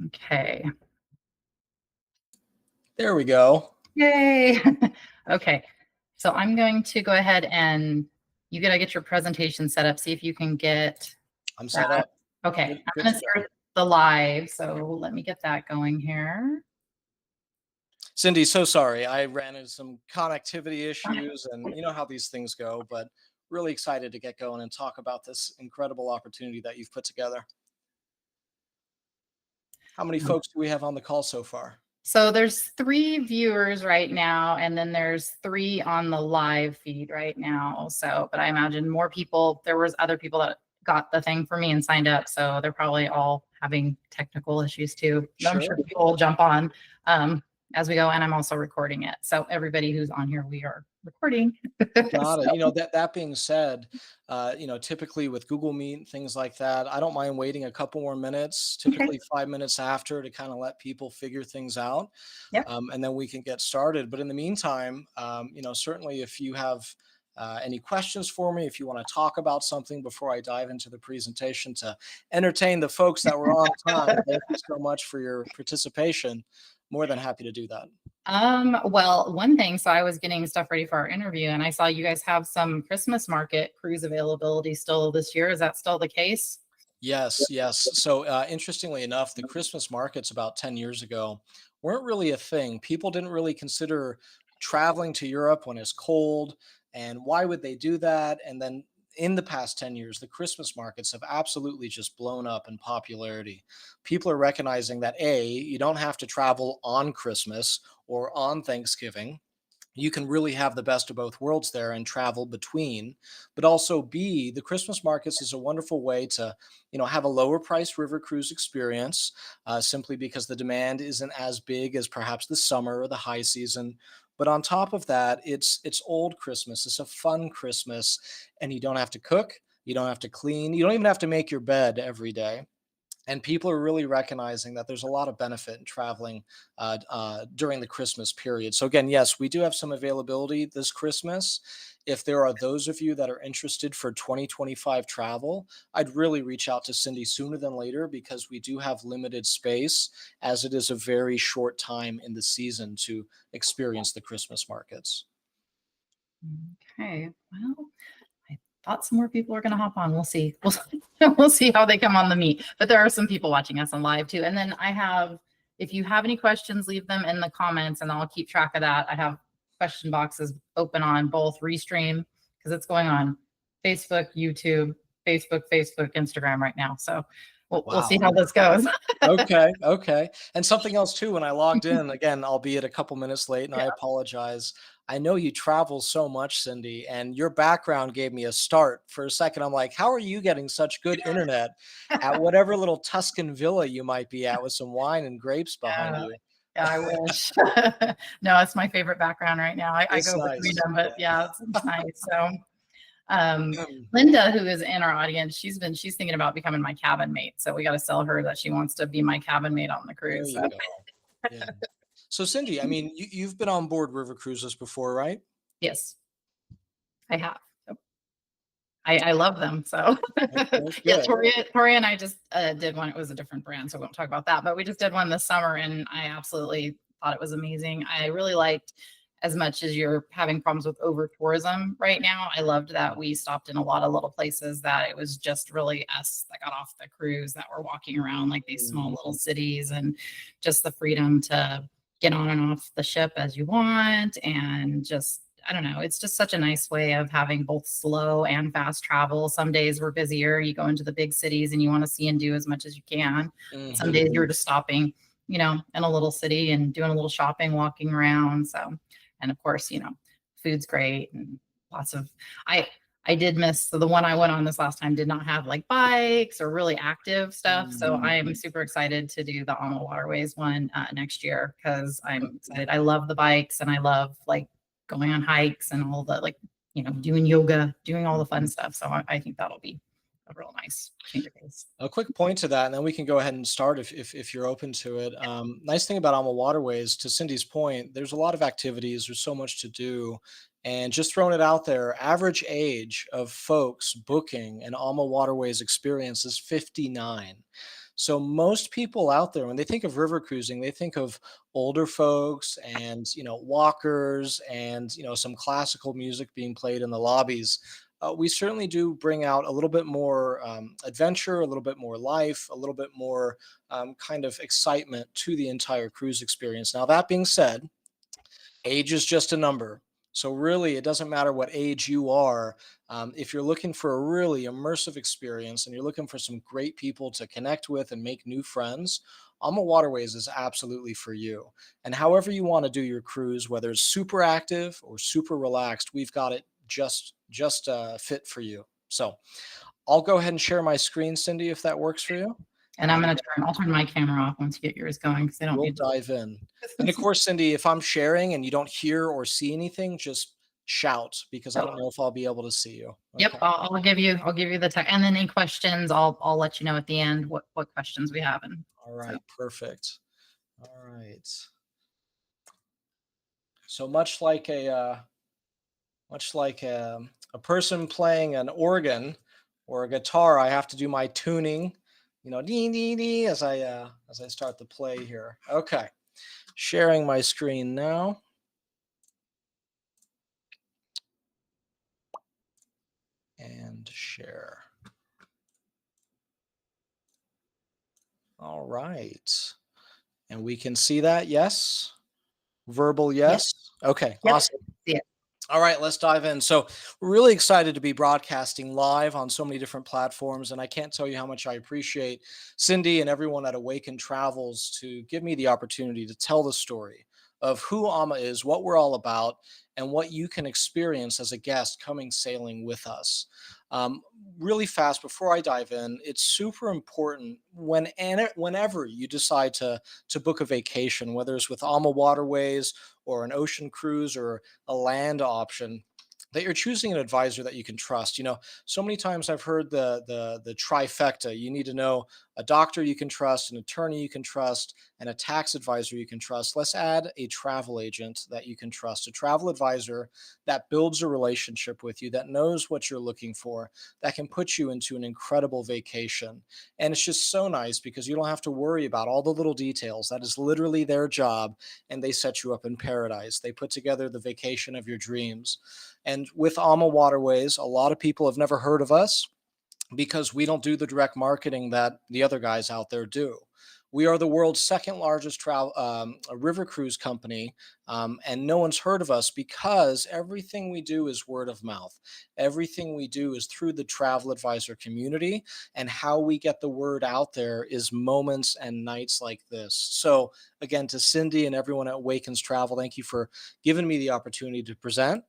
Okay. There we go. Yay. Okay. So I'm going to go ahead and you gotta get your presentation set up. See if you can get I'm set up. Okay. Good I'm gonna to go. start the live. So let me get that going here. Cindi, so sorry. I ran into some connectivity issues and you know how these things go, but really excited to get going and talk about this incredible opportunity that you've put together. How many folks do we have on the call so far? So there's 3 viewers right now, and then there's 3 on the live feed right now. So, but I imagine more people, there was other people that got the thing for me and signed up. So they're probably all having technical issues too. I'm sure people will jump on as we go, and I'm also recording it. So everybody who's on here, we are recording. Got it. You know, that being said, you know, typically with Google Meet and things like that, I don't mind waiting a couple more minutes, typically 5 minutes after, to kind of let people figure things out. Yep. And then we can get started. But in the meantime, you know, certainly if you have any questions for me, if you want to talk about something before I dive into the presentation to entertain the folks that were on time, thank you so much for your participation. More than happy to do that. Well, one thing, so I was getting stuff ready for our interview and I saw you guys have some Christmas market cruise availability still this year. Is that still the case? Yes, yes. So interestingly enough, the Christmas markets about 10 years ago weren't really a thing. People didn't really consider traveling to Europe when it's cold. And why would they do that? And then in the past 10 years, the Christmas markets have absolutely just blown up in popularity. People are recognizing that A, you don't have to travel on Christmas or on Thanksgiving. You can really have the best of both worlds there and travel between. But also B, the Christmas markets is a wonderful way to, you know, have a lower price river cruise experience, simply because the demand isn't as big as perhaps the summer or the high season. But on top of that, it's old Christmas. It's a fun Christmas, and you don't have to cook, you don't have to clean, you don't even have to make your bed every day. And people are really recognizing that there's a lot of benefit in traveling during the Christmas period. So again, yes, we do have some availability this Christmas. If there are those of you that are interested for 2025 travel, I'd really reach out to Cindi sooner than later, because we do have limited space, as it is a very short time in the season to experience the Christmas markets. Okay, well, I thought some more people are going to hop on. We'll see. We'll see how they come on the meet. But there are some people watching us on live too. And then I have, if you have any questions, leave them in the comments and I'll keep track of that. I have question boxes open on both Restream, because it's going on Facebook, YouTube, Facebook, Instagram right now. So we'll see how this goes. Okay. Okay. And something else too, when I logged in, again, albeit a couple minutes late, and I apologize. I know you travel so much, Cindi, and your background gave me a start. For a second, I'm like, how are you getting such good internet at whatever little Tuscan villa you might be at with some wine and grapes behind you? Yeah, I wish. No, it's my favorite background right now. I go between them, but yeah, it's nice. So Linda, who is in our audience, she's thinking about becoming my cabin mate. So we got to sell her that she wants to be my cabin mate on the cruise. There you go. Yeah. So Cindi, I mean, you've been on board river cruises before, right? Yes, I have. I love them. So yeah, Tori and I just did one. It was a different brand, so we won't talk about that. But we just did one this summer, and I absolutely thought it was amazing. I really liked, as much as you're having problems with over tourism right now, I loved that we stopped in a lot of little places that it was just really us that got off the cruise that were walking around like these small little cities, and just the freedom to get on and off the ship as you want. And just, I don't know, it's just such a nice way of having both slow and fast travel. Some days we're busier, you go into the big cities and you want to see and do as much as you can. Some days you're just stopping, you know, in a little city and doing a little shopping, walking around. So, and of course, you know, food's great and lots of, I did miss, so the one I went on this last time did not have like bikes or really active stuff. So I am super excited to do the AmaWaterways one next year, because I'm excited. I love the bikes and I love like going on hikes and all the, like, you know, doing yoga, doing all the fun stuff. So I think that'll be a real nice change of pace. A quick point to that, and then we can go ahead and start if you're open to it. Nice thing about AmaWaterways, to Cindy's point, there's a lot of activities. There's so much to do. And just throwing it out there, average age of folks booking an AmaWaterways experience is 59. So most people out there, when they think of river cruising, they think of older folks and, walkers and, some classical music being played in the lobbies. We certainly do bring out a little bit more adventure, a little bit more life, a little bit more kind of excitement to the entire cruise experience. Now, that being said, age is just a number. So really, it doesn't matter what age you are. If you're looking for a really immersive experience and you're looking for some great people to connect with and make new friends, AmaWaterways is absolutely for you. And however you want to do your cruise, whether it's super active or super relaxed, we've got it just fit for you. So I'll go ahead and share my screen, Cindy, if that works for you. And I'll turn my camera off once you get yours going because I don't We'll need to. dive in. And of course, Cindy, if I'm sharing and you don't hear or see anything, just shout because I don't know if I'll be able to see you. Yep, Okay. I'll give you the tech, and then any questions, I'll let you know at the end what questions we have. And All right, perfect. All right. So much like a person playing an organ or a guitar, I have to do my tuning, dee dee dee as I start the play here. Okay. Sharing my screen now. And share. All right. And we can see that, yes? Verbal, yep, yes? Okay, yep, awesome. see it. All right, let's dive in. So, we're really excited to be broadcasting live on so many different platforms. And I can't tell you how much I appreciate Cindy and everyone at Awaken Travels to give me the opportunity to tell the story of who Ama is, what we're all about, and what you can experience as a guest coming sailing with us. Um, Really fast before I dive in, it's super important whenever you decide to book a vacation, whether it's with AmaWaterways or an ocean cruise or a land option, that you're choosing an advisor that you can trust. So many times I've heard the trifecta. You need to know a doctor you can trust, an attorney you can trust, and a tax advisor you can trust. Let's add a travel agent that you can trust, a travel advisor that builds a relationship with you, that knows what you're looking for, that can put you into an incredible vacation. And it's just so nice because you don't have to worry about all the little details. That is literally their job, and they set you up in paradise. They put together the vacation of your dreams. And with AmaWaterways, a lot of people have never heard of us because we don't do the direct marketing that the other guys out there do. We are the world's second largest river cruise company, and no one's heard of us because everything we do is word of mouth. Everything we do is through the travel advisor community, and how we get the word out there is moments and nights like this. So, again, to Cindy and everyone at Awakens Travel, thank you for giving me the opportunity to present.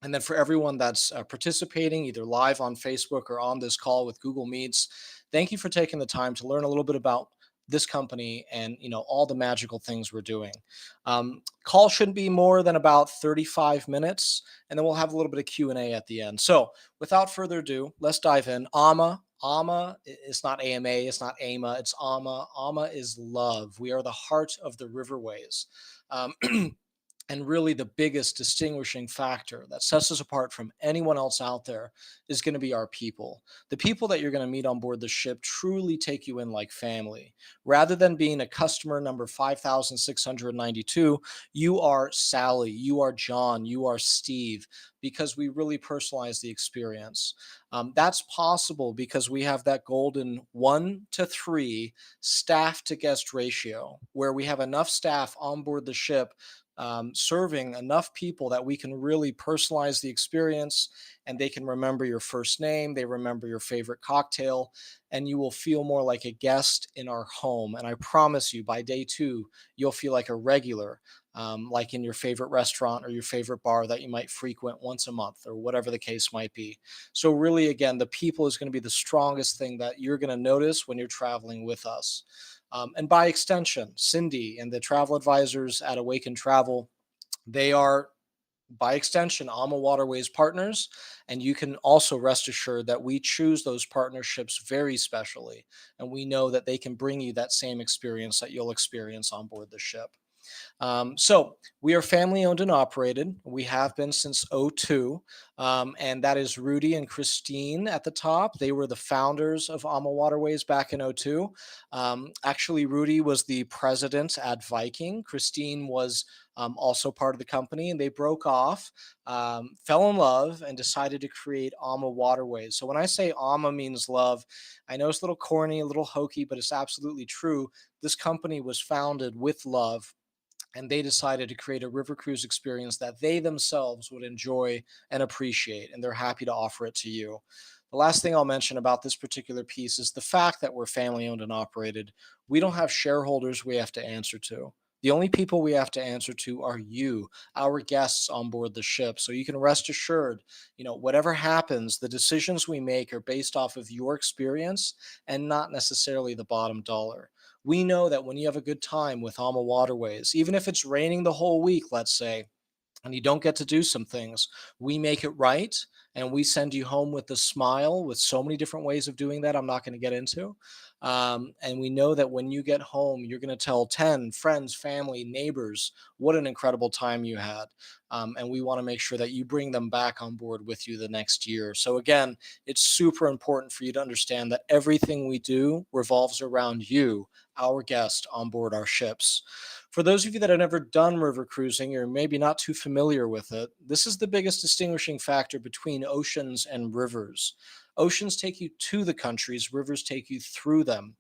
And then for everyone that's participating either live on Facebook or on this call with Google Meets, thank you for taking the time to learn a little bit about this company and all the magical things we're doing. Call shouldn't be more than about 35 minutes, and then we'll have a little bit of Q&A at the end. So without further ado, let's dive in. Ama, it's not AMA, it's not AMA, it's Ama. Ama is love. We are the heart of the riverways. Um, And really, the biggest distinguishing factor that sets us apart from anyone else out there is going to be our people. The people that you're going to meet on board the ship truly take you in like family. Rather than being a customer number 5,692, you are Sally, you are John, you are Steve, because we really personalize the experience. That's possible because we have that golden 1 to 3 staff to guest ratio, where we have enough staff on board the ship serving enough people that we can really personalize the experience, and they can remember your first name, they remember your favorite cocktail, and you will feel more like a guest in our home. And I promise you, by day 2, you'll feel like a regular, like in your favorite restaurant or your favorite bar that you might frequent once a month or whatever the case might be. So, really, again, the people is going to be the strongest thing that you're going to notice when you're traveling with us. And by extension, Cindy and the travel advisors at Awaken Travel, they are, by extension, AmaWaterways partners. And you can also rest assured that we choose those partnerships very specially. And we know that they can bring you that same experience that you'll experience on board the ship. So we are family owned and operated. We have been since '02. And that is Rudy and Christine at the top. They were the founders of AmaWaterways back in '02. Actually, Rudy was the president at Viking. Christine was also part of the company, and they broke off, fell in love, and decided to create AmaWaterways. So when I say Ama means love, I know it's a little corny, a little hokey, but it's absolutely true. This company was founded with love, and they decided to create a river cruise experience that they themselves would enjoy and appreciate, and they're happy to offer it to you. The last thing I'll mention about this particular piece is the fact that we're family owned and operated. We don't have shareholders we have to answer to. The only people we have to answer to are you, our guests on board the ship. So you can rest assured, whatever happens, the decisions we make are based off of your experience and not necessarily the bottom dollar. We know that when you have a good time with Alma Waterways, even if it's raining the whole week, let's say, and you don't get to do some things, we make it right, and we send you home with a smile, with so many different ways of doing that I'm not going to get into. And we know that when you get home, you're going to tell 10 friends, family, neighbors what an incredible time you had. And we want to make sure that you bring them back on board with you the next year. So, again, it's super important for you to understand that everything we do revolves around you, our guest on board our ships. For those of you that have never done river cruising or maybe not too familiar with it, this is the biggest distinguishing factor between oceans and rivers. Oceans take you to the countries, rivers take you through them.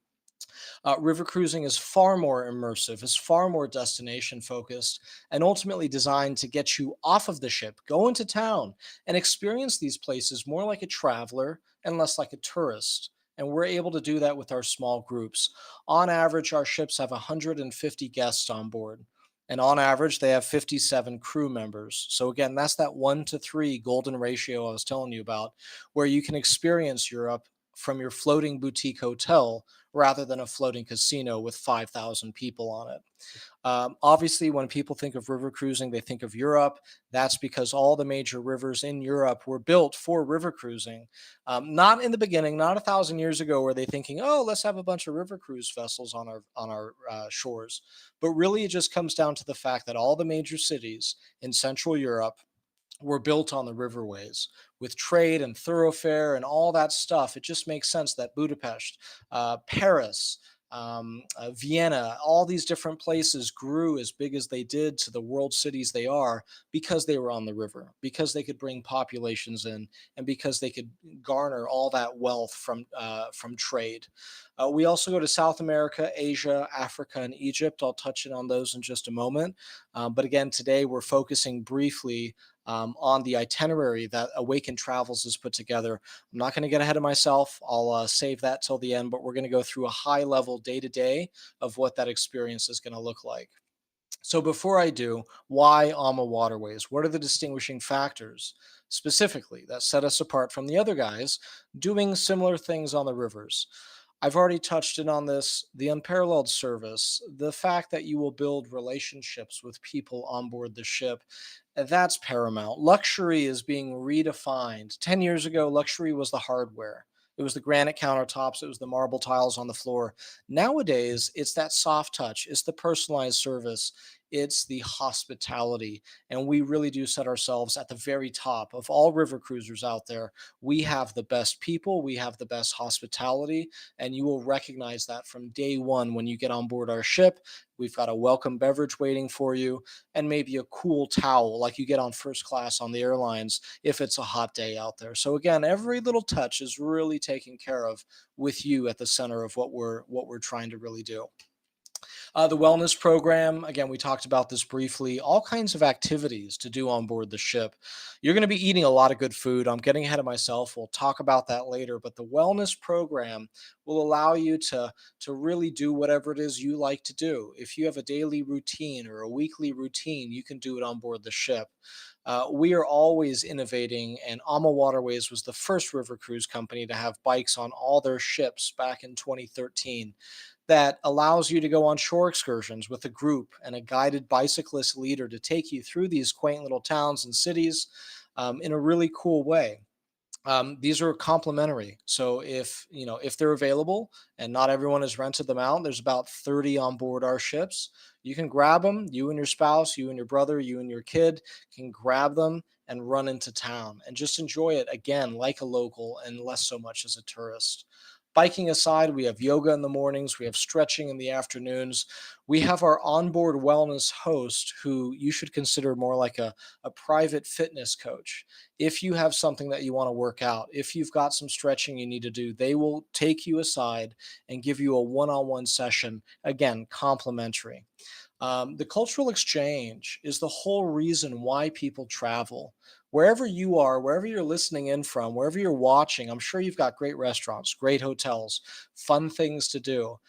River cruising is far more immersive, is far more destination focused, and ultimately designed to get you off of the ship, go into town, and experience these places more like a traveler and less like a tourist. And we're able to do that with our small groups. On average, our ships have 150 guests on board. And on average, they have 57 crew members. So, again, that's that 1 to 3 golden ratio I was telling you about, where you can experience Europe from your floating boutique hotel rather than a floating casino with 5,000 people on it. Obviously, when people think of river cruising, they think of Europe. That's because all the major rivers in Europe were built for river cruising. Not in the beginning, not 1,000 years ago, were they thinking, "Oh, let's have a bunch of river cruise vessels on our shores." But really, it just comes down to the fact that all the major cities in Central Europe were built on the riverways with trade and thoroughfare and all that stuff. It just makes sense that Budapest, Paris, Vienna, all these different places grew as big as they did to the world cities they are because they were on the river, because they could bring populations in, and because they could garner all that wealth from trade. We also go to South America, Asia, Africa, and Egypt. I'll touch on those in just a moment. But again, today we're focusing briefly on the itinerary that Awaken Travels has put together. I'm not going to get ahead of myself. I'll save that till the end, but we're going to go through a high level day to day of what that experience is going to look like. So before I do, why Alma Waterways? What are the distinguishing factors specifically that set us apart from the other guys doing similar things on the rivers? I've already touched in on this, the unparalleled service, the fact that you will build relationships with people on board the ship. That's paramount. Luxury is being redefined. 10 years ago, luxury was the hardware. It was the granite countertops, it was the marble tiles on the floor. Nowadays, it's that soft touch, it's the personalized service, it's the hospitality. And we really do set ourselves at the very top of all river cruisers out there. We have the best people, we have the best hospitality, and you will recognize that from day one when you get on board our ship. We've got a welcome beverage waiting for you, and maybe a cool towel like you get on first class on the airlines if it's a hot day out there. So again, every little touch is really taken care of with you at the center of what we're trying to really do. The wellness program, again, we talked about this briefly, all kinds of activities to do on board the ship. You're going to be eating a lot of good food. I'm getting ahead of myself. We'll talk about that later. But the wellness program will allow you to really do whatever it is you like to do. If you have a daily routine or a weekly routine, you can do it on board the ship. We are always innovating, and AmaWaterways was the first river cruise company to have bikes on all their ships back in 2013 that allows you to go on shore excursions with a group and a guided bicyclist leader to take you through these quaint little towns and cities in a really cool way. These are complimentary. So if they're available and not everyone has rented them out, there's about 30 on board our ships. You can grab them. You and your spouse, you and your brother, you and your kid can grab them and run into town and just enjoy it again like a local and less so much as a tourist. Biking aside, we have yoga in the mornings, we have stretching in the afternoons. We have our onboard wellness host who you should consider more like a private fitness coach. If you have something that you want to work out, if you've got some stretching you need to do, they will take you aside and give you a one on one session, again, complimentary. The cultural exchange is the whole reason why people travel. Wherever you are, wherever you're listening in from, wherever you're watching, I'm sure you've got great restaurants, great hotels, fun things to do.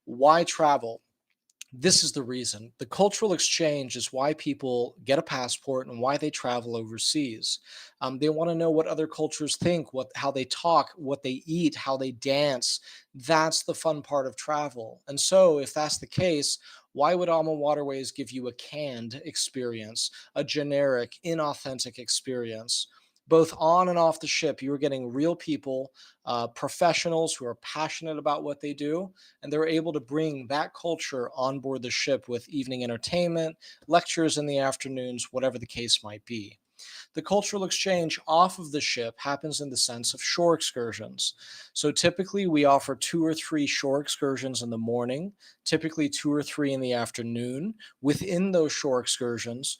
Why travel? This is the reason. The cultural exchange is why people get a passport and why they travel overseas. They want to know what other cultures think, how they talk, what they eat, how they dance. That's the fun part of travel. And so, if that's the case, why would AmaWaterways give you a canned experience, a generic, inauthentic experience? Both on and off the ship, you are getting real people, professionals who are passionate about what they do, and they're able to bring that culture on board the ship with evening entertainment, lectures in the afternoons, whatever the case might be. The cultural exchange off of the ship happens in the sense of shore excursions. So typically we offer 2 or 3 shore excursions in the morning, typically 2 or 3 in the afternoon. Within those shore excursions,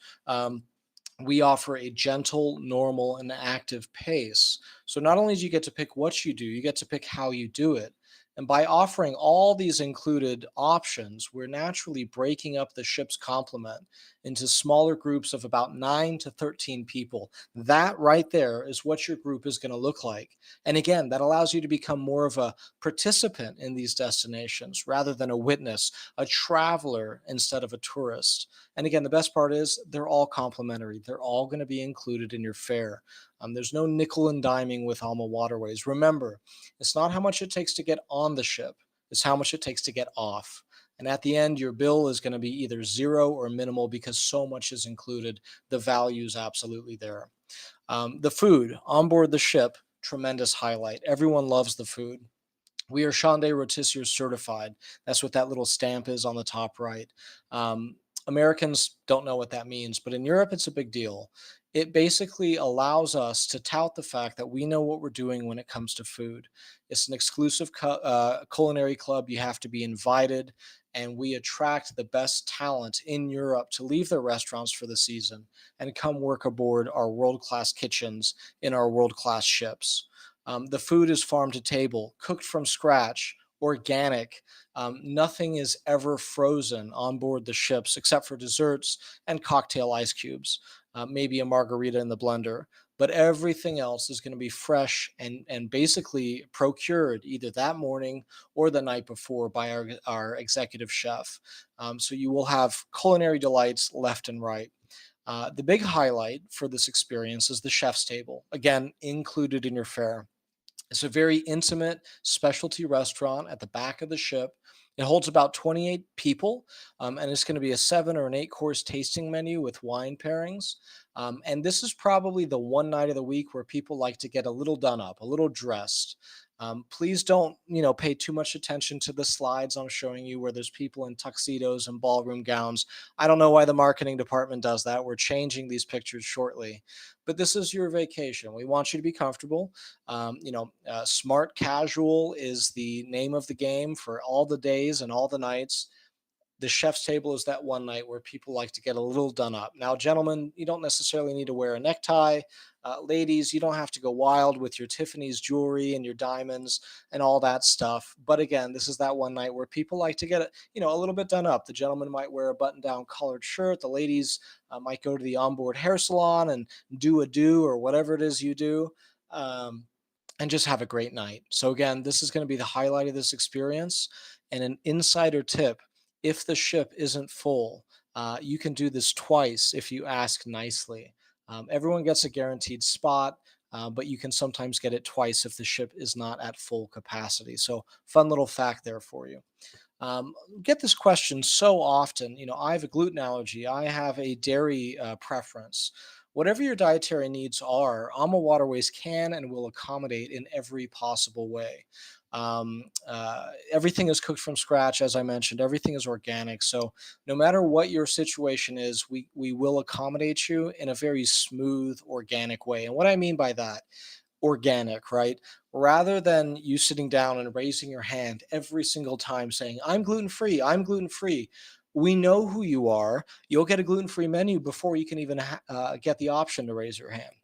we offer a gentle, normal, and active pace. So not only do you get to pick what you do, you get to pick how you do it. And by offering all these included options, we're naturally breaking up the ship's complement into smaller groups of about 9 to 13 people. That right there is what your group is going to look like. And again, that allows you to become more of a participant in these destinations rather than a witness, a traveler instead of a tourist. And again, the best part is they're all complimentary. They're all going to be included in your fare. There's no nickel and diming with AmaWaterways. Remember, it's not how much it takes to get on the ship, it's how much it takes to get off. And at the end, your bill is going to be either zero or minimal because so much is included. The value is absolutely there. The food on board the ship, tremendous highlight. Everyone loves the food. We are Chandé Rotisserie certified. That's what that little stamp is on the top right. Americans don't know what that means, but in Europe, it's a big deal. It basically allows us to tout the fact that we know what we're doing when it comes to food. It's an exclusive culinary club. You have to be invited, and we attract the best talent in Europe to leave their restaurants for the season and come work aboard our world class kitchens in our world class ships. The food is farm to table, cooked from scratch, organic. Nothing is ever frozen on board the ships except for desserts and cocktail ice cubes, maybe a margarita in the blender. But everything else is going to be fresh and basically procured either that morning or the night before by our executive chef. So you will have culinary delights left and right. The big highlight for this experience is the chef's table, again, included in your fare. It's a very intimate specialty restaurant at the back of the ship. It holds about 28 people, and it's going to be a 7 or an 8 course tasting menu with wine pairings. And this is probably the one night of the week where people like to get a little done up, a little dressed. Please don't, pay too much attention to the slides I'm showing you where there's people in tuxedos and ballroom gowns. I don't know why the marketing department does that. We're changing these pictures shortly, but this is your vacation. We want you to be comfortable. Smart casual is the name of the game for all the days and all the nights. The chef's table is that one night where people like to get a little done up. Now, gentlemen, you don't necessarily need to wear a necktie. Ladies, you don't have to go wild with your Tiffany's jewelry and your diamonds and all that stuff. But again, this is that one night where people like to get a little bit done up. The gentleman might wear a button-down collared shirt. The ladies might go to the onboard hair salon and do a do or whatever it is you do. And just have a great night. So again, this is going to be the highlight of this experience. And an insider tip: if the ship isn't full, you can do this twice if you ask nicely. Everyone gets a guaranteed spot, but you can sometimes get it twice if the ship is not at full capacity. So, fun little fact there for you. Get this question so often. I have a gluten allergy. I have a dairy preference. Whatever your dietary needs are, AmaWaterways can and will accommodate in every possible way. Everything is cooked from scratch, as I mentioned. Everything is organic. So no matter what your situation is, we will accommodate you in a very smooth, organic way. And what I mean by that, organic, right? Rather than you sitting down and raising your hand every single time saying, I'm gluten free, I'm gluten free. We know who you are. You'll get a gluten free menu before you can even get the option to raise your hand.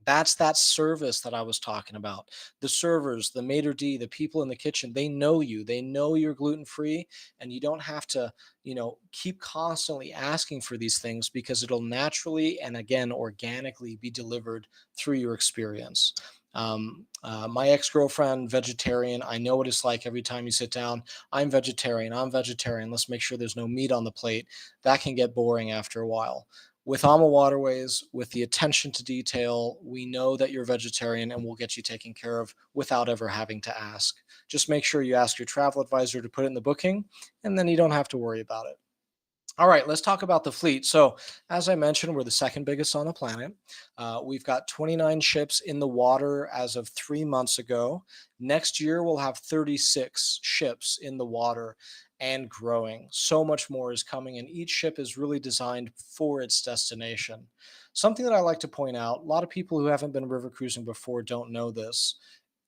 That's that service that I was talking about. The servers, the maitre d', the people in the kitchen, they know you. They know you're gluten free, and you don't have to, keep constantly asking for these things because it'll naturally and again organically be delivered through your experience. My ex girlfriend, vegetarian. I know what it's like every time you sit down. I'm vegetarian. I'm vegetarian. Let's make sure there's no meat on the plate. That can get boring after a while. With AmaWaterways, with the attention to detail, we know that you're vegetarian and we'll get you taken care of without ever having to ask. Just make sure you ask your travel advisor to put it in the booking, and then you don't have to worry about it. All right, let's talk about the fleet. So, as I mentioned, we're the second biggest on the planet. We've got 29 ships in the water as of 3 months ago. Next year, we'll have 36 ships in the water and growing. So much more is coming, and each ship is really designed for its destination. Something that I like to point out, a lot of people who haven't been river cruising before don't know this.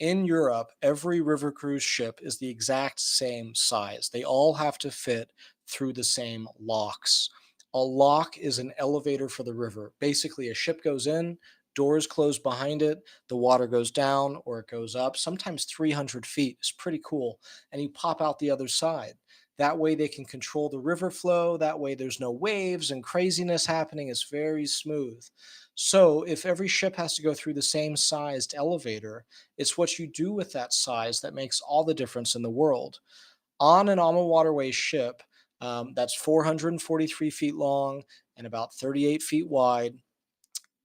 In Europe, every river cruise ship is the exact same size. They all have to fit through the same locks. A lock is an elevator for the river. Basically, a ship goes in, doors close behind it, the water goes down or it goes up. Sometimes 300 feet is pretty cool. And you pop out the other side. That way, they can control the river flow. That way, there's no waves and craziness happening. It's very smooth. So, if every ship has to go through the same sized elevator, it's what you do with that size that makes all the difference in the world. On an AmaWaterways ship, that's 443 feet long and about 38 feet wide,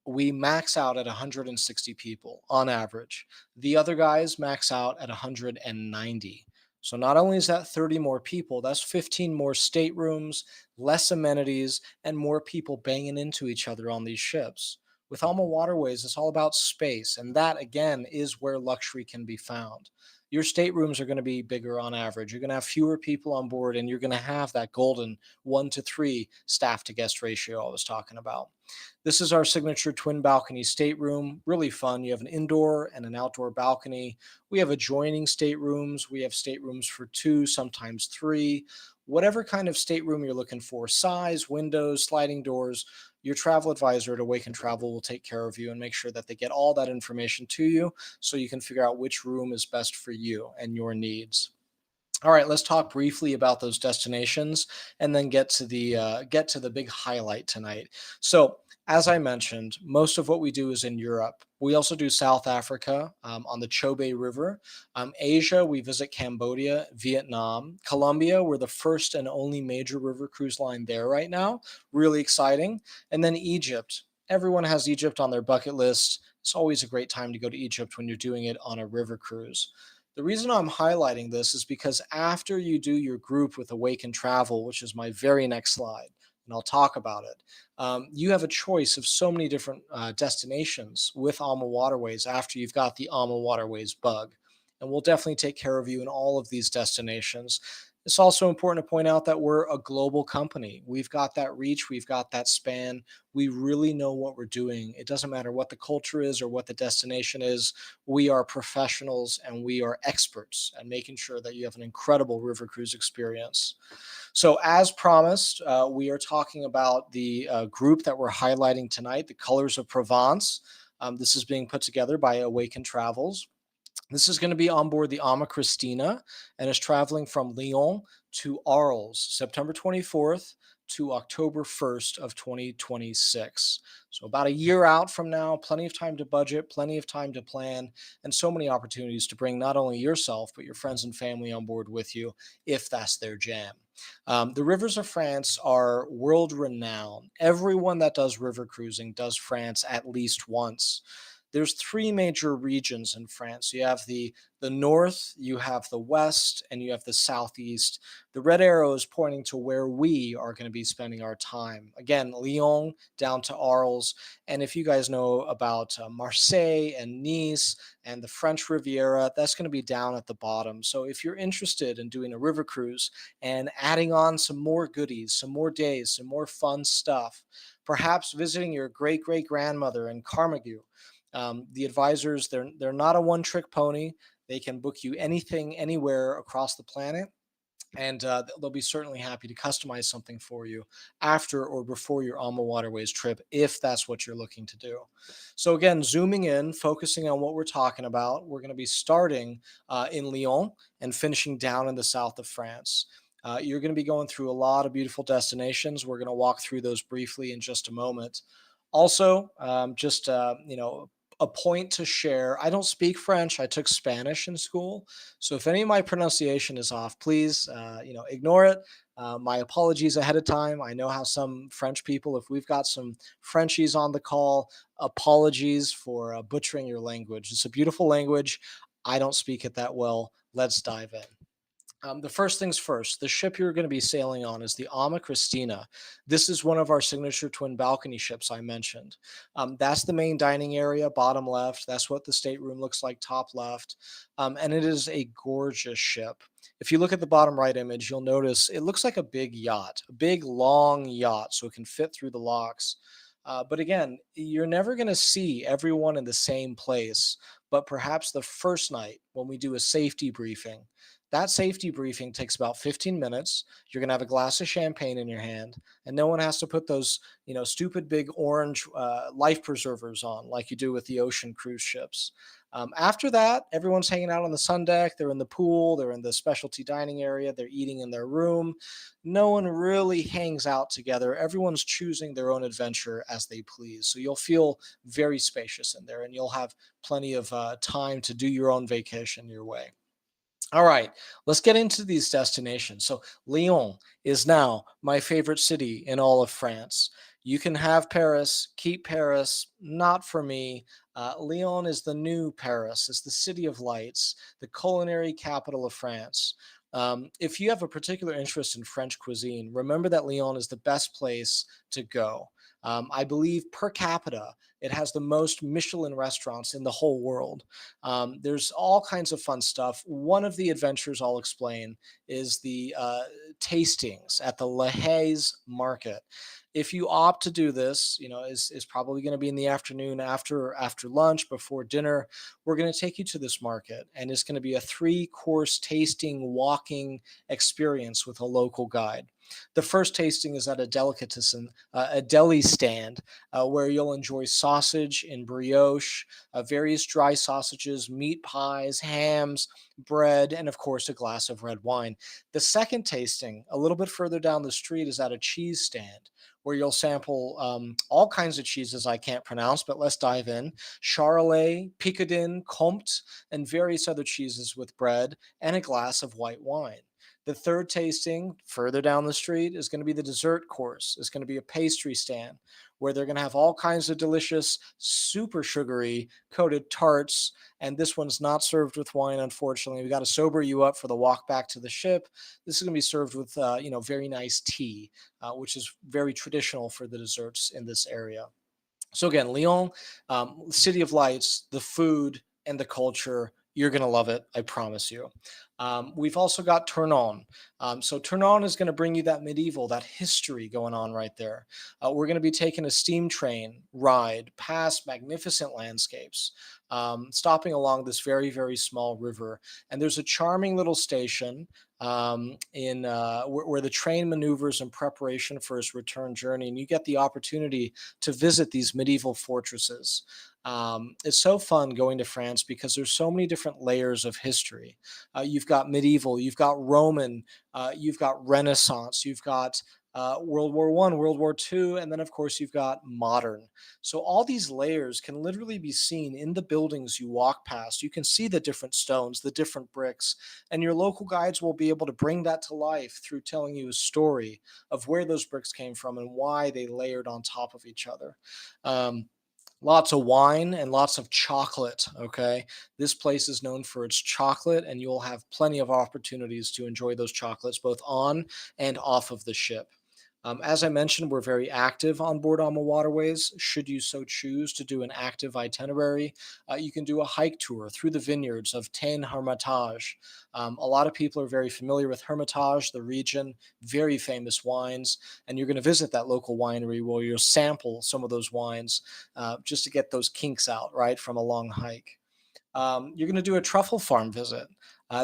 we max out at 160 people on average. The other guys max out at 190. So not only is that 30 more people, that's 15 more staterooms, less amenities, and more people banging into each other on these ships. With Alma Waterways, it's all about space, and that again is where luxury can be found. Your staterooms are going to be bigger on average. You're going to have fewer people on board, and you're going to have that golden 1 to 3 staff to guest ratio I was talking about. This is our signature twin balcony stateroom. Really fun. You have an indoor and an outdoor balcony. We have adjoining staterooms. We have staterooms for two, sometimes three. Whatever kind of stateroom you're looking for, size, windows, sliding doors, your travel advisor at Awaken Travel will take care of you and make sure that they get all that information to you so you can figure out which room is best for you and your needs. All right, let's talk briefly about those destinations and then get to the big highlight tonight. So, as I mentioned, most of what we do is in Europe. We also do South Africa on the Chobe River. Asia, we visit Cambodia, Vietnam, Colombia. We're the first and only major river cruise line there right now. Really exciting. And then Egypt. Everyone has Egypt on their bucket list. It's always a great time to go to Egypt when you're doing it on a river cruise. The reason I'm highlighting this is because after you do your group with Awaken Travel, which is my very next slide, and I'll talk about it, you have a choice of so many different destinations with Alma Waterways after you've got the Alma Waterways bug. And we'll definitely take care of you in all of these destinations. It's also important to point out that we're a global company. We've got that reach, we've got that span. We really know what we're doing. It doesn't matter what the culture is or what the destination is. We are professionals and we are experts at making sure that you have an incredible river cruise experience. So, as promised, we are talking about the group that we're highlighting tonight, the Colors of Provence. This is being put together by Awaken Travels. This is going to be on board the AmaKristina and is traveling from Lyon to Arles, September 24th to October 1st of 2026. So about a year out from now, plenty of time to budget, plenty of time to plan, and so many opportunities to bring not only yourself, but your friends and family on board with you if that's their jam. The rivers of France are world renowned. Everyone that does river cruising does France at least once. there's three major regions in France. You have the north, you have the west, and you have the southeast. The red arrow is pointing to where we are going to be spending our time. Again, Lyon down to Arles. And if you guys know about Marseille and Nice and the French Riviera, that's going to be down at the bottom. So if you're interested in doing a river cruise and adding on some more goodies, some more days, some more fun stuff, perhaps visiting your great great grandmother in Carmagou. The advisors, they're not a one trick pony. They can book you anything, anywhere across the planet, and they'll be certainly happy to customize something for you after or before your AmaWaterways trip, if that's what you're looking to do. So again, zooming in, focusing on what we're talking about, we're going to be starting in Lyon and finishing down in the south of France. You're going to be going through a lot of beautiful destinations. We're going to walk through those briefly in just a moment. Also, just a point to share. I don't speak French. I took Spanish in school, so if any of my pronunciation is off, please, ignore it. My apologies ahead of time. I know how some French people, if we've got some Frenchies on the call, apologies for butchering your language. It's a beautiful language. I don't speak it that well. Let's dive in. The first things first, the ship you're going to be sailing on is the AmaKristina. This is one of our signature twin balcony ships I mentioned. That's the main dining area, bottom left. That's what the stateroom looks like, top left. And it is a gorgeous ship. If you look at the bottom right image, you'll notice it looks like a big yacht, a big long yacht, so it can fit through the locks. But again, you're never going to see everyone in the same place. But perhaps the first night when we do a safety briefing, that safety briefing takes about 15 minutes. You're going to have a glass of champagne in your hand, and no one has to put those, stupid big orange life preservers on like you do with the ocean cruise ships. After that, everyone's hanging out on the sun deck. They're in the pool. They're in the specialty dining area. They're eating in their room. No one really hangs out together. Everyone's choosing their own adventure as they please. So you'll feel very spacious in there, and you'll have plenty of time to do your own vacation your way. All right, let's get into these destinations. So, Lyon is now my favorite city in all of France. You can have Paris, keep Paris, not for me. Lyon is the new Paris, it's the city of lights, the culinary capital of France. If you have a particular interest in French cuisine, remember that Lyon is the best place to go. I believe per capita, it has the most Michelin restaurants in the whole world. There's all kinds of fun stuff. One of the adventures I'll explain is the tastings at the La Haye market. If you opt to do this, is probably going to be in the afternoon after lunch, before dinner. We're going to take you to this market, and it's going to be a three-course tasting walking experience with a local guide. The first tasting is at a delicatessen, a deli stand, where you'll enjoy sausage and brioche, various dry sausages, meat pies, hams, bread, and of course, a glass of red wine. The second tasting, a little bit further down the street, is at a cheese stand where you'll sample all kinds of cheeses I can't pronounce, but let's dive in. Charolais, Picardin, Comte, and various other cheeses with bread and a glass of white wine. The third tasting, further down the street, is going to be the dessert course. It's going to be a pastry stand where they're going to have all kinds of delicious, super sugary coated tarts. And this one's not served with wine, unfortunately. We got to sober you up for the walk back to the ship. This is going to be served with, very nice tea, which is very traditional for the desserts in this area. So again, Lyon, city of lights, the food and the culture. You're going to love it. I promise you. We've also got Tournon. So Tournon is going to bring you that medieval, that history going on right there. We're going to be taking a steam train ride past magnificent landscapes, stopping along this very, very small river. And there's a charming little station in where the train maneuvers in preparation for its return journey. And you get the opportunity to visit these medieval fortresses. It's so fun going to France because there's so many different layers of history. You've got medieval, you've got Roman, you've got Renaissance, you've got World War One, World War Two, and then of course you've got modern. So all these layers can literally be seen in the buildings you walk past. You can see the different stones, the different bricks, and your local guides will be able to bring that to life through telling you a story of where those bricks came from and why they layered on top of each other. Lots of wine and lots of chocolate. Okay. This place is known for its chocolate, and you'll have plenty of opportunities to enjoy those chocolates both on and off of the ship. As I mentioned, we're very active on board AmaWaterways. Should you so choose to do an active itinerary, you can do a hike tour through the vineyards of Tain Hermitage. A lot of people are very familiar with Hermitage, the region, very famous wines, and you're going to visit that local winery where you'll sample some of those wines just to get those kinks out, right, from a long hike. You're going to do a truffle farm visit.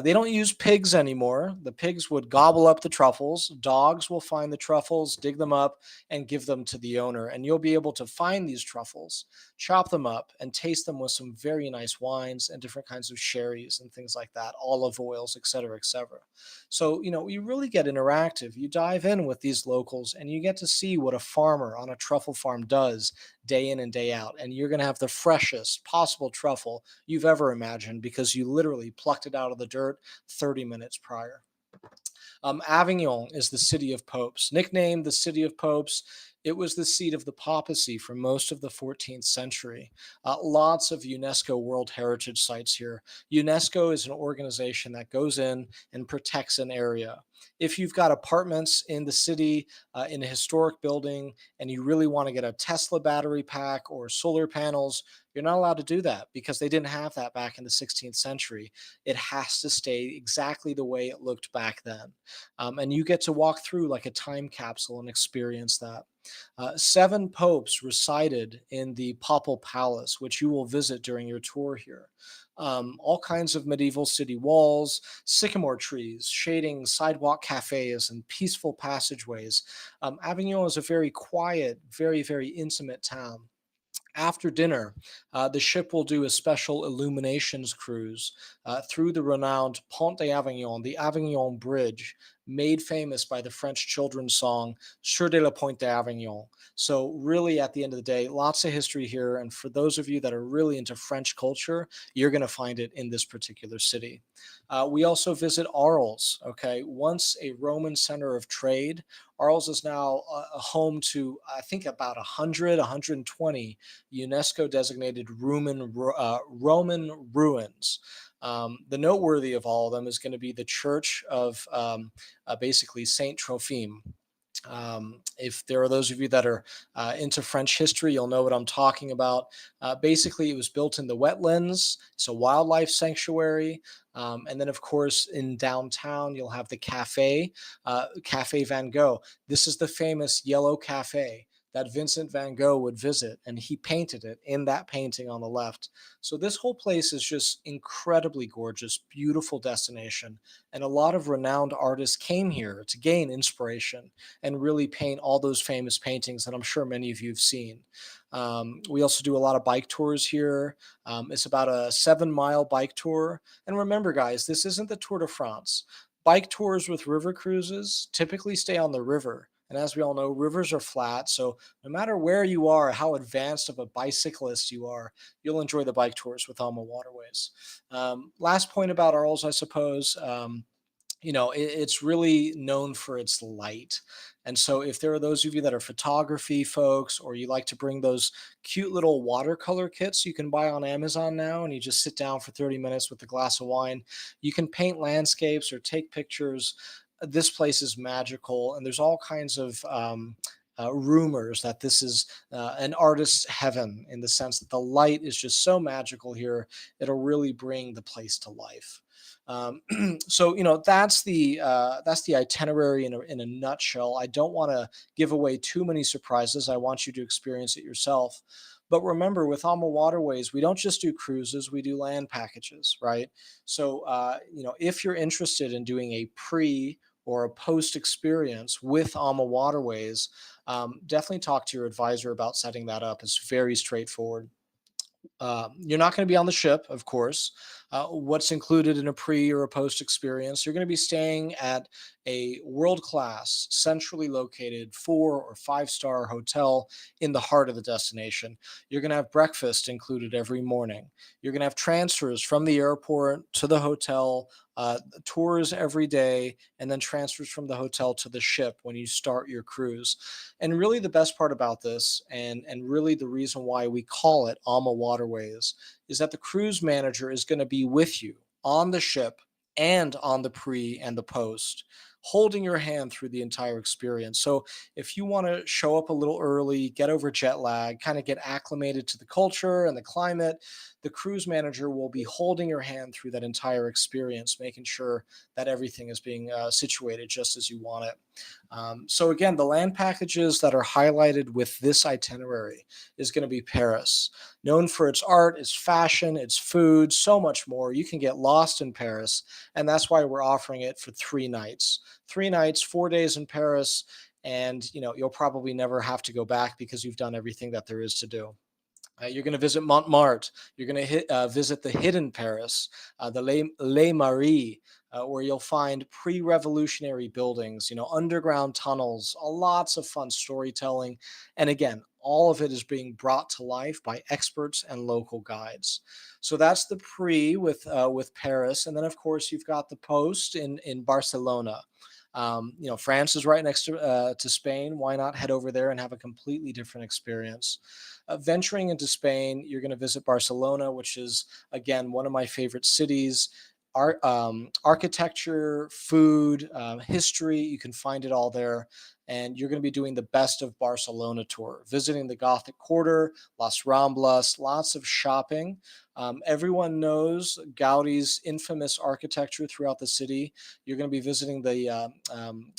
They don't use pigs anymore. The pigs would gobble up the truffles. Dogs will find the truffles, dig them up, and give them to the owner. And you'll be able to find these truffles, chop them up, and taste them with some very nice wines and different kinds of sherries and things like that, olive oils, et cetera, et cetera. So, you really get interactive. You dive in with these locals and you get to see what a farmer on a truffle farm does day in and day out. And you're going to have the freshest possible truffle you've ever imagined because you literally plucked it out of the dirt 30 minutes prior. Avignon is the city of popes. Nicknamed the city of popes, it was the seat of the papacy for most of the 14th century. Lots of UNESCO World Heritage sites here. UNESCO is an organization that goes in and protects an area. If you've got apartments in the city, in a historic building, and you really want to get a Tesla battery pack or solar panels, you're not allowed to do that because they didn't have that back in the 16th century. It has to stay exactly the way it looked back then. And you get to walk through like a time capsule and experience that. Seven popes resided in the Papal Palace, which you will visit during your tour here. All kinds of medieval city walls, sycamore trees, shading sidewalk cafes, and peaceful passageways. Avignon is a very quiet, very, very intimate town. After dinner, the ship will do a special illuminations cruise through the renowned Pont d'Avignon, the Avignon Bridge, made famous by the French children's song Sur de la Pointe d'Avignon. So, really, at the end of the day, lots of history here. And for those of you that are really into French culture, you're going to find it in this particular city. We also visit Arles, okay, once a Roman center of trade. Arles is now a home to, I think, about 100, 120 UNESCO designated Roman ruins. The noteworthy of all of them is going to be the church of basically Saint Trophime. If there are those of you that are into French history, you'll know what I'm talking about. Basically, it was built in the wetlands. It's a wildlife sanctuary. And then, of course, in downtown, you'll have the Cafe Van Gogh. This is the famous yellow cafe that Vincent van Gogh would visit, and he painted it in that painting on the left. So this whole place is just incredibly gorgeous, beautiful destination, and a lot of renowned artists came here to gain inspiration and really paint all those famous paintings that I'm sure many of you have seen. We also do a lot of bike tours here. It's about a 7 mile bike tour. And remember, guys, this isn't the Tour de France. Bike tours with river cruises typically stay on the river. And as we all know, rivers are flat. So no matter where you are, how advanced of a bicyclist you are, you'll enjoy the bike tours with AmaWaterways. Last point about Arles, I suppose. It's really known for its light. And so, if there are those of you that are photography folks, or you like to bring those cute little watercolor kits you can buy on Amazon now, and you just sit down for 30 minutes with a glass of wine, you can paint landscapes or take pictures. This place is magical, and there's all kinds of rumors that this is an artist's heaven in the sense that the light is just so magical here, it'll really bring the place to life. Um, so that's the itinerary in a nutshell. I don't want to give away too many surprises. I want you to experience it yourself. But remember, with Alma Waterways, we don't just do cruises; we do land packages, right? So if you're interested in doing a pre or a post experience with Alma Waterways, definitely talk to your advisor about setting that up. It's very straightforward. You're not going to be on the ship, of course. What's included in a pre or a post experience? You're going to be staying at a world class, centrally located 4 or 5 star hotel in the heart of the destination. You're going to have breakfast included every morning. You're going to have transfers from the airport to the hotel tours every day, and then transfers from the hotel to the ship when you start your cruise. And really, the best part about this, and really the reason why we call it AmaWaterways, is that the cruise manager is going to be with you on the ship and on the pre and the post, holding your hand through the entire experience. So if you want to show up a little early, get over jet lag, kind of get acclimated to the culture and the climate, the cruise manager will be holding your hand through that entire experience, making sure that everything is being situated just as you want it. So again, the land packages that are highlighted with this itinerary is going to be Paris, known for its art, its fashion, its food, so much more. You can get lost in Paris, and that's why we're offering it for 3 nights. 3 nights, 4 days in Paris, and you'll probably never have to go back because you've done everything that there is to do. You're going to visit Montmartre. You're going to visit the hidden Paris, the Les Marais, where you'll find pre-revolutionary buildings, underground tunnels, lots of fun storytelling, and again, all of it is being brought to life by experts and local guides. So that's the pre with Paris, and then of course you've got the post in Barcelona. France is right next to Spain. Why not head over there and have a completely different experience? Venturing into Spain, you're going to visit Barcelona, which is, again, one of my favorite cities. Architecture, food, history, you can find it all there. And you're going to be doing the Best of Barcelona tour, visiting the Gothic Quarter, Las Ramblas, lots of shopping. Everyone knows Gaudi's infamous architecture throughout the city. You're going to be visiting the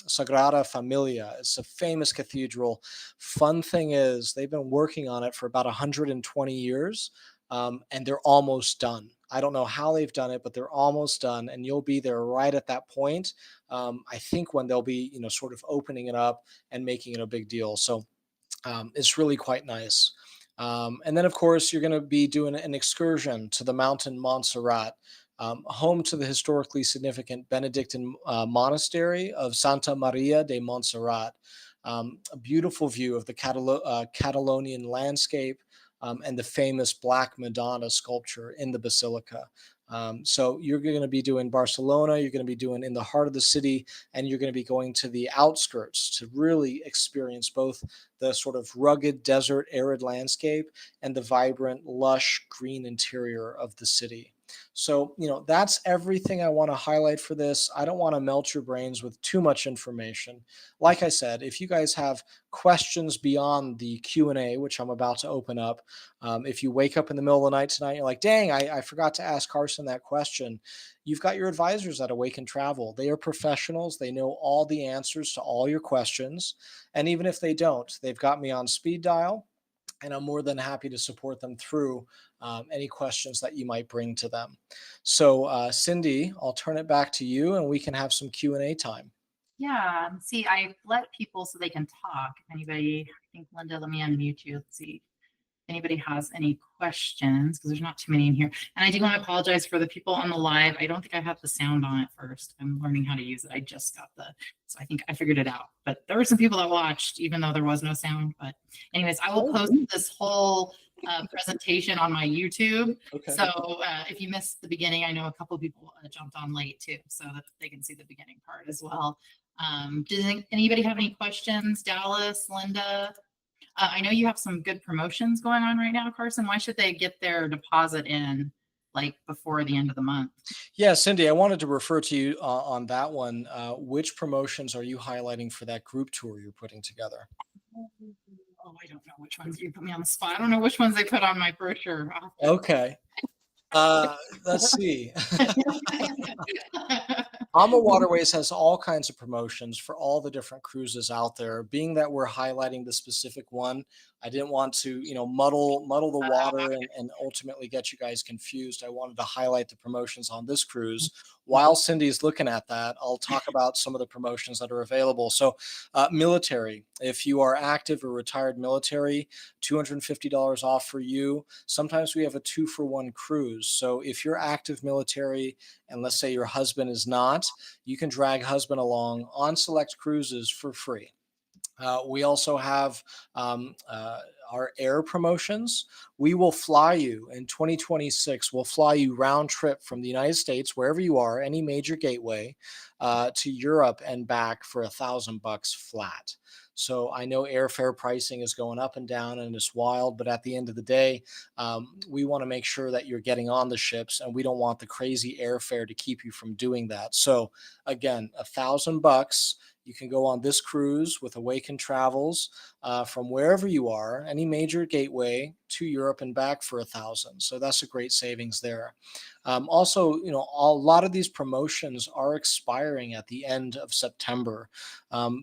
Sagrada Familia. It's a famous cathedral. Fun thing is, they've been working on it for about 120 years, and they're almost done. I don't know how they've done it, but they're almost done, and you'll be there right at that point. I think when they'll be, sort of opening it up and making it a big deal. So it's really quite nice. And then, of course, you're going to be doing an excursion to the mountain Montserrat, home to the historically significant Benedictine monastery of Santa Maria de Montserrat. A beautiful view of the Catalonian landscape, and the famous Black Madonna sculpture in the basilica. So you're going to be doing Barcelona, you're going to be doing in the heart of the city, and you're going to be going to the outskirts to really experience both the sort of rugged desert arid landscape and the vibrant, lush green interior of the city. So, that's everything I want to highlight for this. I don't want to melt your brains with too much information. Like I said, if you guys have questions beyond the Q&A, which I'm about to open up, if you wake up in the middle of the night tonight, you're like, dang, I forgot to ask Carson that question. You've got your advisors at Awaken Travel. They are professionals. They know all the answers to all your questions. And even if they don't, they've got me on speed dial, and I'm more than happy to support them through any questions that you might bring to them. So, Cindi, I'll turn it back to you, and we can have some Q&A time. Yeah. See, I let people so they can talk. If anybody, I think Linda, let me unmute you. Let's see. Anybody has any questions, because there's not too many in here. And I do want to apologize for the people on the live. I don't think I have the sound on at first. I'm learning how to use it. I just got so I think I figured it out. But there were some people that watched, even though there was no sound. But anyways, I will post this whole presentation on my YouTube. Okay. So if you missed the beginning, I know a couple of people jumped on late too, so that they can see the beginning part as well. Does anybody have any questions? Dallas, Linda? I know you have some good promotions going on right now, Carson. Why should they get their deposit in like before the end of the month? Yeah, Cindi, I wanted to refer to you on that one. Which promotions are you highlighting for that group tour you're putting together? Oh, I don't know which ones. You put me on the spot. I don't know which ones they put on my brochure. Okay. Let's see. AmaWaterways has all kinds of promotions for all the different cruises out there. Being that we're highlighting the specific one, I didn't want to, muddle the water and ultimately get you guys confused. I wanted to highlight the promotions on this cruise. While Cindy's looking at that, I'll talk about some of the promotions that are available. So, military, if you are active or retired military, $250 off for you. Sometimes we have a 2-for-1 cruise. So if you're active military, and let's say your husband is not, you can drag husband along on select cruises for free. We also have our air promotions. We will fly you in 2026. We'll fly you round trip from the United States, wherever you are, any major gateway, to Europe and back for $1,000 flat. So I know airfare pricing is going up and down and it's wild, but at the end of the day, we want to make sure that you're getting on the ships, and we don't want the crazy airfare to keep you from doing that. So again, $1,000. You can go on this cruise with Awaken Travels from wherever you are, any major gateway to Europe and back for 1,000. So that's a great savings there. Also, a lot of these promotions are expiring at the end of September.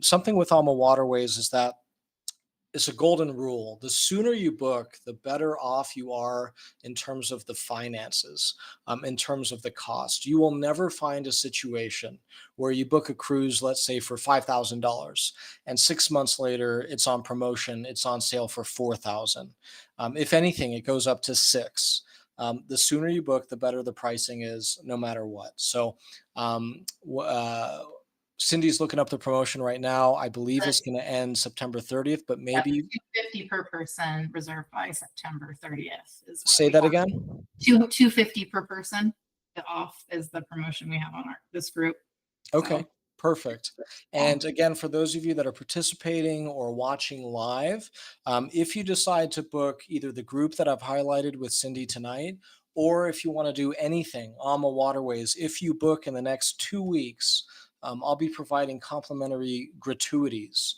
Something with AmaWaterways is that it's a golden rule. The sooner you book, the better off you are in terms of the finances, in terms of the cost. You will never find a situation where you book a cruise, let's say for $5,000, and 6 months later it's on promotion, it's on sale for 4,000. If anything, it goes up to six. The sooner you book, the better the pricing is, no matter what. So, Cindy's looking up the promotion right now. I believe it's going to end September 30th, but Yep, maybe 250 per person reserved by September 30th is what say we that have. again. 250 per person. The off is the promotion we have on this group. Okay, So, perfect. And again, for those of you that are participating or watching live, if you decide to book either the group that I've highlighted with Cindy tonight, or if you want to do anything, AmaWaterways, if you book in the next 2 weeks, I'll be providing complimentary gratuities.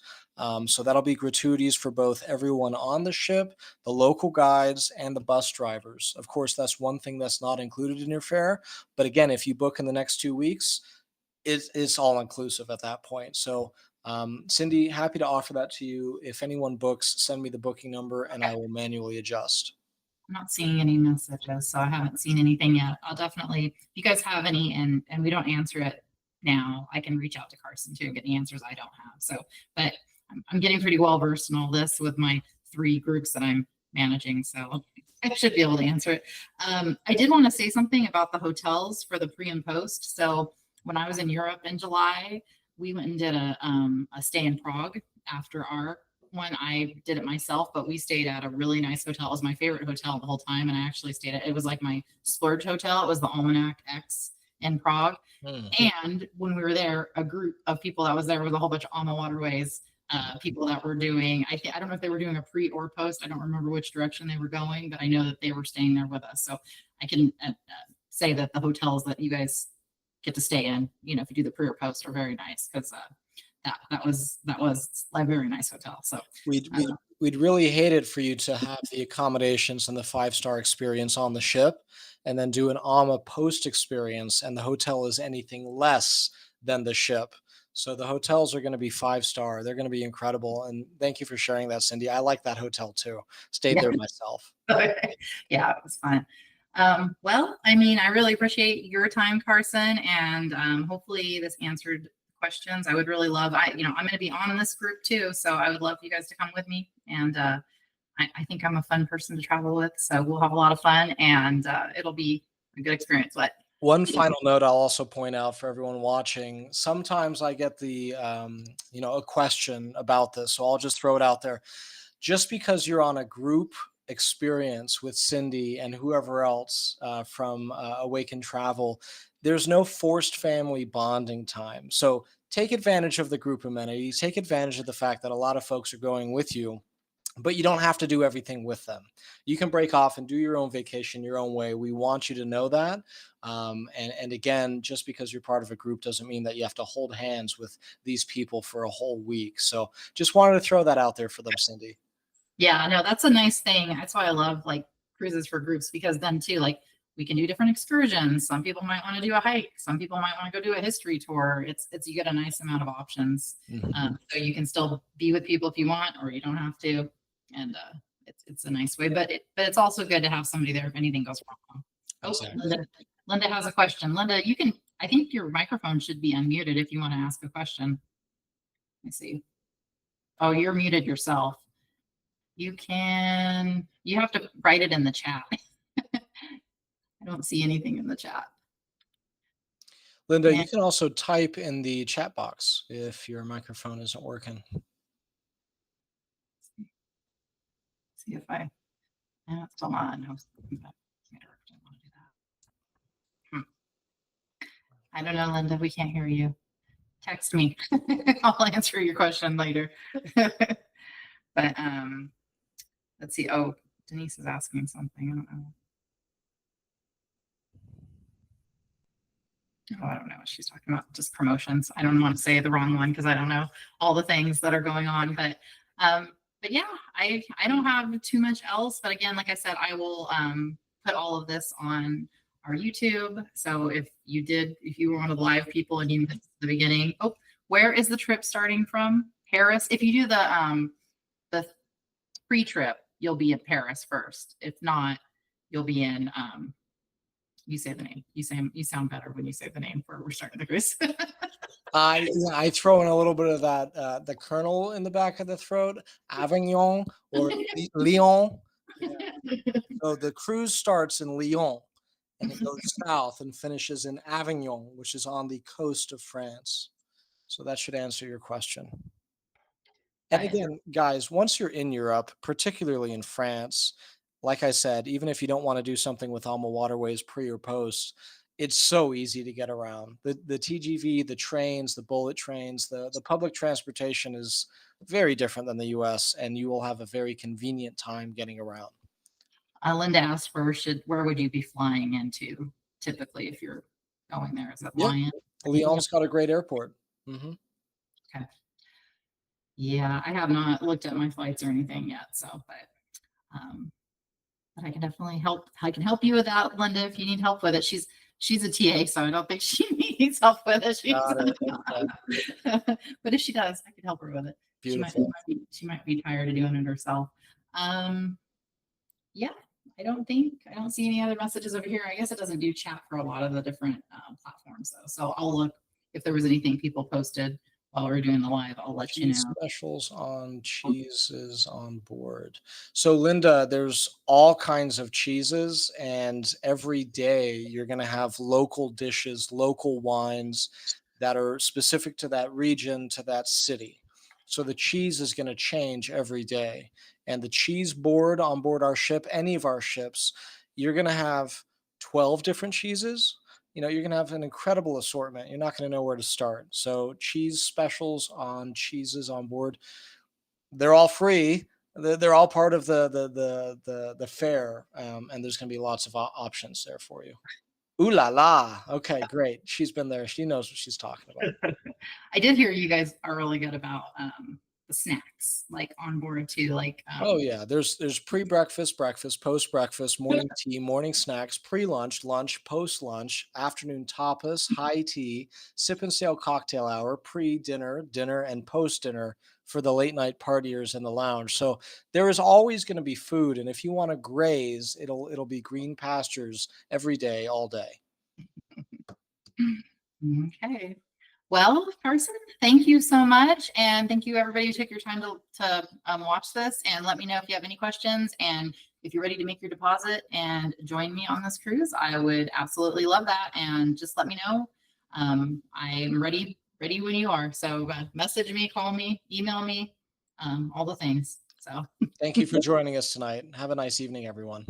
So that'll be gratuities for both everyone on the ship, the local guides, and the bus drivers. Of course, that's one thing that's not included in your fare. But again, if you book in the next 2 weeks, it's all inclusive at that point. So, Cindy, happy to offer that to you. If anyone books, send me the booking number and I will manually adjust. I'm not seeing any messages, so I haven't seen anything yet. I'll definitely, if you guys have any and we don't answer it now, I can reach out to Carson too and get the answers I don't have. So, but I'm getting pretty well versed in all this with my 3 groups that I'm managing. So I should be able to answer it. I did want to say something about the hotels for the pre and post. So when I was in Europe in July, we went and did a stay in Prague after our one. I did it myself, but we stayed at a really nice hotel. It was my favorite hotel the whole time. And I actually stayed at, it was like my splurge hotel. It was the Almanac X in Prague. Hmm. And when we were there, a group of people that was there was a whole bunch of AmaWaterways people that were doing, I don't know if they were doing a pre or post. I don't remember which direction they were going, but I know that they were staying there with us. So I can say that the hotels that you guys get to stay in, if you do the pre or post, are very nice, because that was a very nice hotel. So We'd really hate it for you to have the accommodations and the 5-star experience on the ship and then do an Ama post experience and the hotel is anything less than the ship. So the hotels are going to be 5-star. They're going to be incredible. And thank you for sharing that, Cindy. I like that hotel too. Stayed there myself. Yeah, it was fun. Well, I mean, I really appreciate your time, Carson, and hopefully this answered questions. I would really love, I'm going to be on in this group too, so I would love you guys to come with me. And I think I'm a fun person to travel with, so we'll have a lot of fun, and it'll be a good experience. But one final note I'll also point out for everyone watching, sometimes I get the, a question about this, so I'll just throw it out there. Just because you're on a group experience with Cindy and whoever else from Awaken Travel, there's no forced family bonding time. So take advantage of the group amenities, take advantage of the fact that a lot of folks are going with you, but you don't have to do everything with them. You can break off and do your own vacation your own way. We want you to know that. And again, just because you're part of a group doesn't mean that you have to hold hands with these people for a whole week. So just wanted to throw that out there for them, Cindy. yeah, no, that's a nice thing. That's why I love like cruises for groups, because then too, like, we can do different excursions. Some people might want to do a hike. Some people might want to go do a history tour. It's you get a nice amount of options. So you can still be with people if you want, or you don't have to. And it's a nice way, but it's also good to have somebody there if anything goes wrong. Oh, Exactly. Linda has a question. Linda, I think your microphone should be unmuted if you want to ask a question. Let me see. Oh, you're muted yourself. You have to write it in the chat. I don't see anything in the chat. Linda, you can also type in the chat box if your microphone isn't working. see if I, and it's still not. No, I don't know, Linda. We can't hear you. Text me. I'll answer your question later. But let's see. Oh, Denise is asking something. I don't know. Oh, I don't know what she's talking about. Just promotions. I don't want to say the wrong one because I don't know all the things that are going on. But yeah, I don't have too much else. But again, like I said, I will put all of this on our YouTube. So if you were one of the live people and you missed the beginning, oh, where is the trip starting from? Paris. If you do the pre-trip, you'll be in Paris first. If not, you'll be in you say the name. You sound better when you say the name for we're starting the cruise. I throw in a little bit of that the kernel in the back of the throat, Avignon or Lyon. Yeah. So the cruise starts in Lyon and it goes south and finishes in Avignon, which is on the coast of France. So that should answer your question. And again, guys, once you're in Europe, particularly in France, like I said, even if you don't want to do something with AmaWaterways pre or post, it's so easy to get around. The TGV, the trains, the bullet trains, the public transportation is very different than the US, and you will have a very convenient time getting around. Linda asked where would you be flying into typically if you're going there? Is that Lyon? Lyon's got a great airport. Mm-hmm. Okay. Yeah, I have not looked at my flights or anything yet. So, but I can definitely help. I can help you with that, Linda, if you need help with it. She's a TA, so I don't think she needs help with it. But if she does, I can help her with it. Beautiful. She might be tired of doing it herself. Yeah, I don't see any other messages over here. I guess it doesn't do chat for a lot of the different platforms though. So I'll look if there was anything people posted while we're doing the live. I'll let you know. Specials on cheeses on board. So Linda, there's all kinds of cheeses, and every day you're going to have local dishes, local wines that are specific to that region, to that city. So the cheese is going to change every day. And the cheese board on board our ship, any of our ships, you're going to have 12 different cheeses. You're going to have an incredible assortment. You're not going to know where to start. So cheese specials on cheeses on board, they're all free. They're all part of the fare, and there's going to be lots of options there for you. Ooh la la. Okay, great. She's been there. She knows what she's talking about. I did hear you guys are really good about the snacks, like on board too. Like oh yeah, there's pre-breakfast, breakfast, post-breakfast, morning tea, morning snacks, pre-lunch, lunch, post-lunch, afternoon tapas, high tea, sip and sail cocktail hour, pre-dinner, dinner, and post-dinner for the late night partiers in the lounge. So there is always going to be food, and if you want to graze, it'll be green pastures every day, all day. Okay. Well, Carson, thank you so much. And thank you everybody who took your time to watch this, and let me know if you have any questions. And if you're ready to make your deposit and join me on this cruise, I would absolutely love that. And just let me know. I'm ready when you are. So message me, call me, email me, all the things. So thank you for joining us tonight. Have a nice evening, everyone.